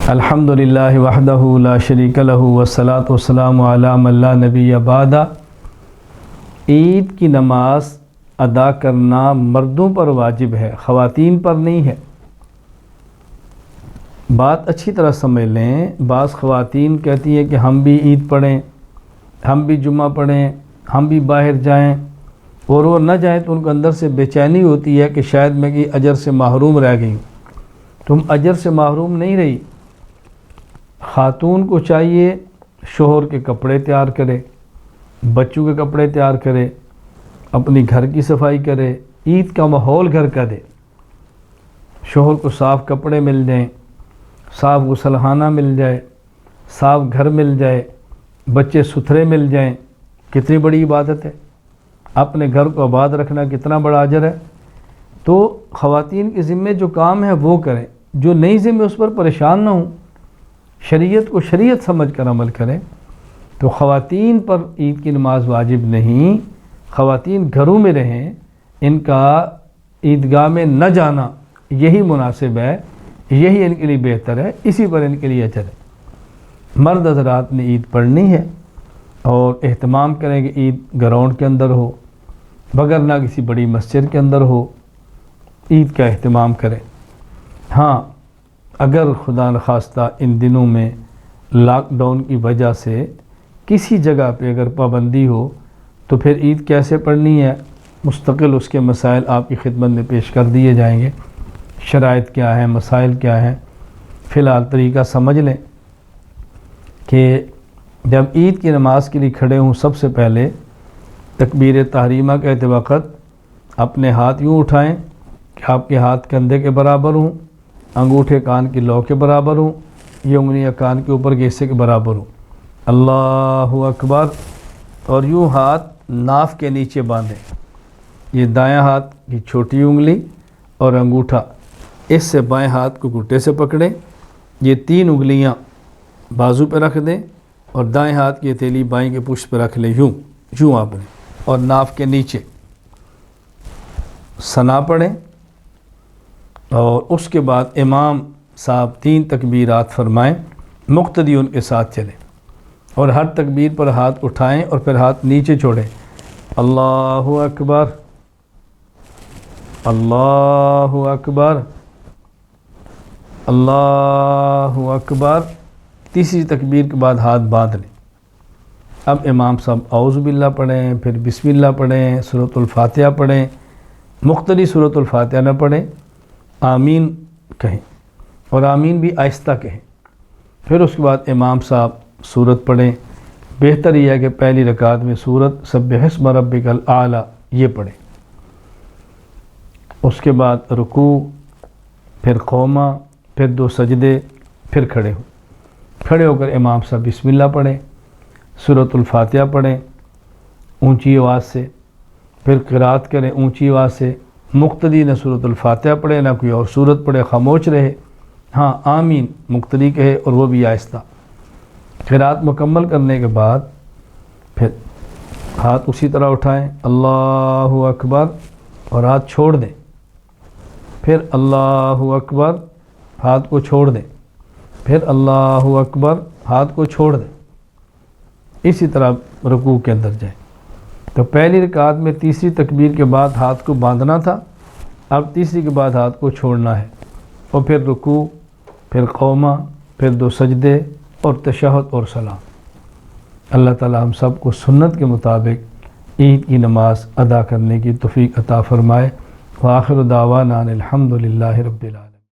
الحمدللہ وحدہ لا شریک لہ والصلاۃ والسلام علی من لا نبی بعد۔ عید کی نماز ادا کرنا مردوں پر واجب ہے، خواتین پر نہیں ہے۔ بات اچھی طرح سمجھ لیں، بعض خواتین کہتی ہیں کہ ہم بھی عید پڑھیں، ہم بھی جمعہ پڑھیں، ہم بھی باہر جائیں، اور وہ نہ جائیں تو ان کے اندر سے بے چینی ہوتی ہے کہ شاید میں کہ اجر سے محروم رہ گئی۔ تم اجر سے محروم نہیں رہی۔ خاتون کو چاہیے شوہر کے کپڑے تیار کرے، بچوں کے کپڑے تیار کرے، اپنی گھر کی صفائی کرے، عید کا ماحول گھر کا دے، شوہر کو صاف کپڑے مل جائیں، صاف غسلخانہ مل جائے، صاف گھر مل جائے، بچے ستھرے مل جائیں۔ کتنی بڑی عبادت ہے، اپنے گھر کو آباد رکھنا کتنا بڑا اجر ہے۔ تو خواتین کے ذمے جو کام ہے وہ کریں، جو نہیں ذمے اس پر پریشان نہ ہوں، شریعت کو شریعت سمجھ کر عمل کریں۔ تو خواتین پر عید کی نماز واجب نہیں، خواتین گھروں میں رہیں، ان کا عیدگاہ میں نہ جانا یہی مناسب ہے، یہی ان کے لیے بہتر ہے، اسی پر ان کے لیے اجر ہے۔ مرد حضرات نے عید پڑھنی ہے اور اہتمام کریں کہ عید گراؤنڈ کے اندر ہو، بغیر نہ کسی بڑی مسجد کے اندر ہو، عید کا اہتمام کریں۔ ہاں، اگر خدا نخواستہ ان دنوں میں لاک ڈاؤن کی وجہ سے کسی جگہ پہ اگر پابندی ہو تو پھر عید کیسے پڑھنی ہے، مستقل اس کے مسائل آپ کی خدمت میں پیش کر دیے جائیں گے۔ شرائط کیا ہیں، مسائل کیا ہیں، فی الحال طریقہ سمجھ لیں کہ جب عید کی نماز کے لیے کھڑے ہوں، سب سے پہلے تکبیر تحریمہ کہتے وقت اپنے ہاتھ یوں اٹھائیں کہ آپ کے ہاتھ کندھے کے برابر ہوں، انگوٹھے کان کی لو کے برابر ہوں، یہ انگلیاں کان کے اوپر کے حصے کے برابر ہوں۔ اللہ اکبر، اور یوں ہاتھ ناف کے نیچے باندھیں۔ یہ دایاں ہاتھ کی چھوٹی انگلی اور انگوٹھا، اس سے بائیں ہاتھ کو گھٹے سے پکڑیں، یہ تین انگلیاں بازو پہ رکھ دیں اور دائیں ہاتھ کی ہتھیلی بائیں کے پشت پہ رکھ لیں، یوں آپ نے، اور ناف کے نیچے ثنا پڑھیں۔ اور اس کے بعد امام صاحب 3 تکبیرات فرمائیں، مقتدی ان کے ساتھ چلیں، اور ہر تکبیر پر ہاتھ اٹھائیں اور پھر ہاتھ نیچے چھوڑیں۔ اللہ اکبر، اللہ اکبر، اللہ اکبر۔ تیسری تکبیر کے بعد ہاتھ باندھ لیں۔ اب امام صاحب اعوذ باللہ پڑھیں، پھر بسم اللہ پڑھیں، سورۃ الفاتحہ پڑھیں، مقتدی سورۃ الفاتحہ نہ پڑھیں، آمین کہیں، اور آمین بھی آہستہ کہیں۔ پھر اس کے بعد امام صاحب سورت پڑھیں۔ بہتر یہ ہے کہ پہلی رکعت میں سورت سبح اسم ربک الاعلی یہ پڑھیں۔ اس کے بعد رکوع، پھر قومہ، پھر 2 سجدے، پھر کھڑے ہوں۔ کھڑے ہو کر امام صاحب بسم اللہ پڑھیں، سورۃ الفاتحہ پڑھیں اونچی آواز سے، پھر قرات کریں اونچی آواز سے۔ مقتدی نہ سورۃ الفاتحہ پڑھے نہ کوئی اور سورت پڑھے، خاموش رہے۔ ہاں، آمین مقتدی کہے اور وہ بھی آہستہ۔ قرات مکمل کرنے کے بعد پھر ہاتھ اسی طرح اٹھائیں، اللہ اکبر، اور ہاتھ چھوڑ دیں، پھر اللہ اکبر، ہاتھ کو چھوڑ دیں، پھر اللہ اکبر، ہاتھ کو چھوڑ دیں۔ اسی طرح رکوع کے اندر جائیں۔ تو پہلی رکعت میں تیسری تکبیر کے بعد ہاتھ کو باندھنا تھا، اب تیسری کے بعد ہاتھ کو چھوڑنا ہے، اور پھر رکوع، پھر قومہ، پھر 2 سجدے اور تشہد اور سلام۔ اللہ تعالی ہم سب کو سنت کے مطابق عید کی نماز ادا کرنے کی توفیق عطا فرمائے۔ وآخر دعوانا الحمدللہ رب العالمین۔